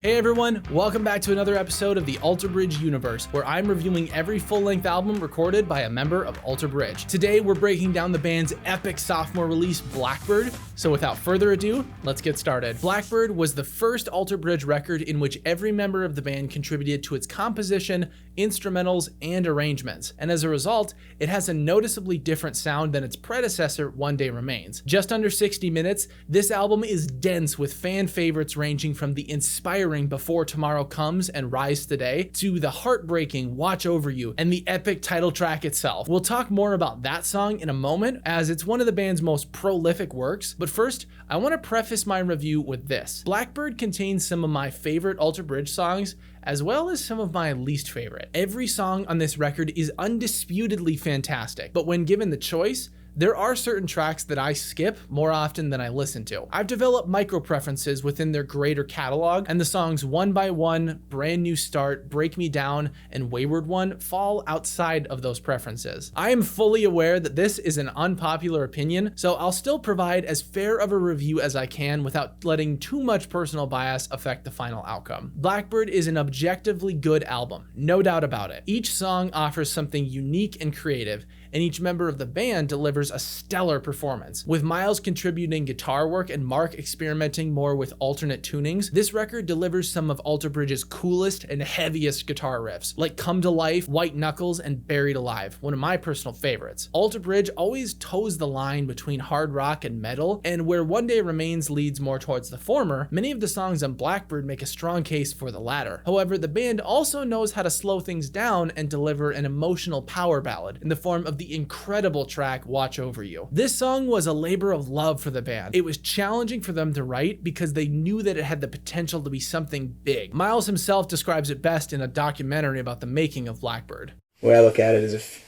Hey everyone, welcome back to another episode of the Alter Bridge universe, where I'm reviewing every full-length album recorded by a member of Alter Bridge. Today, we're breaking down the band's epic sophomore release, Blackbird. So without further ado, let's get started. Blackbird was the first Alter Bridge record in which every member of the band contributed to its composition, instrumentals, and arrangements. And as a result, it has a noticeably different sound than its predecessor, One Day Remains. Just under 60 minutes, this album is dense with fan favorites ranging from the inspiring Before Tomorrow Comes and Rise Today to the heartbreaking Watch Over You and the epic title track itself. We'll talk more about that song in a moment, as it's one of the band's most prolific works, but first, I want to preface my review with this. Blackbird contains some of my favorite Alter Bridge songs, as well as some of my least favorite. Every song on this record is undisputedly fantastic, but when given the choice, there are certain tracks that I skip more often than I listen to. I've developed micro preferences within their greater catalog, and the songs One by One, Brand New Start, Break Me Down, and Wayward One fall outside of those preferences. I am fully aware that this is an unpopular opinion, so I'll still provide as fair of a review as I can without letting too much personal bias affect the final outcome. Blackbird is an objectively good album, no doubt about it. Each song offers something unique and creative, and each member of the band delivers a stellar performance. With Miles contributing guitar work and Mark experimenting more with alternate tunings, this record delivers some of Alter Bridge's coolest and heaviest guitar riffs, like Come to Life, White Knuckles, and Buried Alive, one of my personal favorites. Alter Bridge always toes the line between hard rock and metal, and where One Day Remains leads more towards the former, many of the songs on Blackbird make a strong case for the latter. However, the band also knows how to slow things down and deliver an emotional power ballad in the form of the incredible track Watch Over You. This song was a labor of love for the band. It was challenging for them to write because they knew that it had the potential to be something big. Miles himself describes it best in a documentary about the making of Blackbird. The way I look at it is, if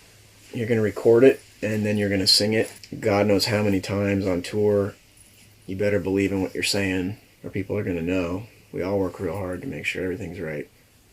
you're going to record it and then you're going to sing it, God knows how many times on tour, you better believe in what you're saying or people are going to know. We all work real hard to make sure everything's right.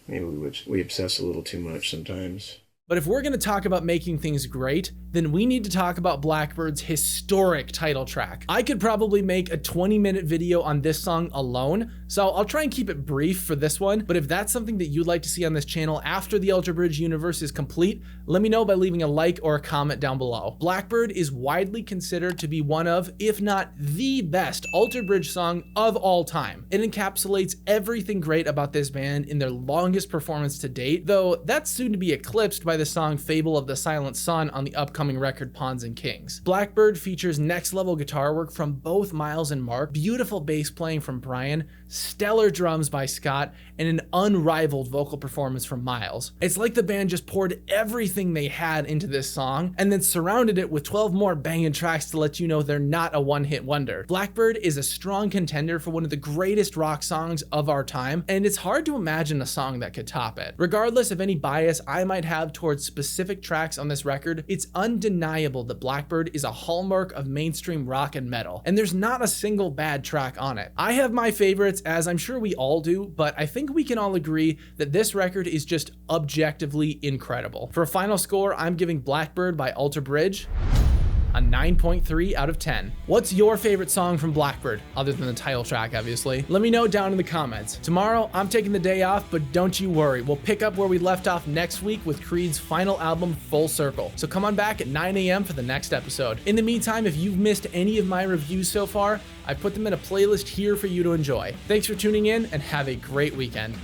Maybe we obsess a little too much sometimes. But if we're going to talk about making things great, then we need to talk about Blackbird's historic title track. I could probably make a 20-minute video on this song alone, so I'll try and keep it brief for this one, but if that's something that you'd like to see on this channel after the Alter Bridge universe is complete, let me know by leaving a like or a comment down below. Blackbird is widely considered to be one of, if not the best, Alter Bridge song of all time. It encapsulates everything great about this band in their longest performance to date, though that's soon to be eclipsed by the song Fable of the Silent Sun on the upcoming record Pawns and Kings. Blackbird features next level guitar work from both Miles and Mark, beautiful bass playing from Brian, stellar drums by Scott, and an unrivaled vocal performance from Miles. It's like the band just poured everything they had into this song and then surrounded it with 12 more banging tracks to let you know they're not a one-hit wonder. Blackbird is a strong contender for one of the greatest rock songs of our time, and it's hard to imagine a song that could top it. Regardless of any bias I might have towards specific tracks on this record, it's undeniable that Blackbird is a hallmark of mainstream rock and metal, and there's not a single bad track on it. I have my favorites, as I'm sure we all do, but I think we can all agree that this record is just objectively incredible. For a final score, I'm giving Blackbird by Alter Bridge a 9.3 out of 10. What's your favorite song from Blackbird, other than the title track, obviously? Let me know down in the comments. Tomorrow, I'm taking the day off, but don't you worry. We'll pick up where we left off next week with Creed's final album, Full Circle. So come on back at 9 a.m. for the next episode. In the meantime, if you've missed any of my reviews so far, I put them in a playlist here for you to enjoy. Thanks for tuning in, and have a great weekend.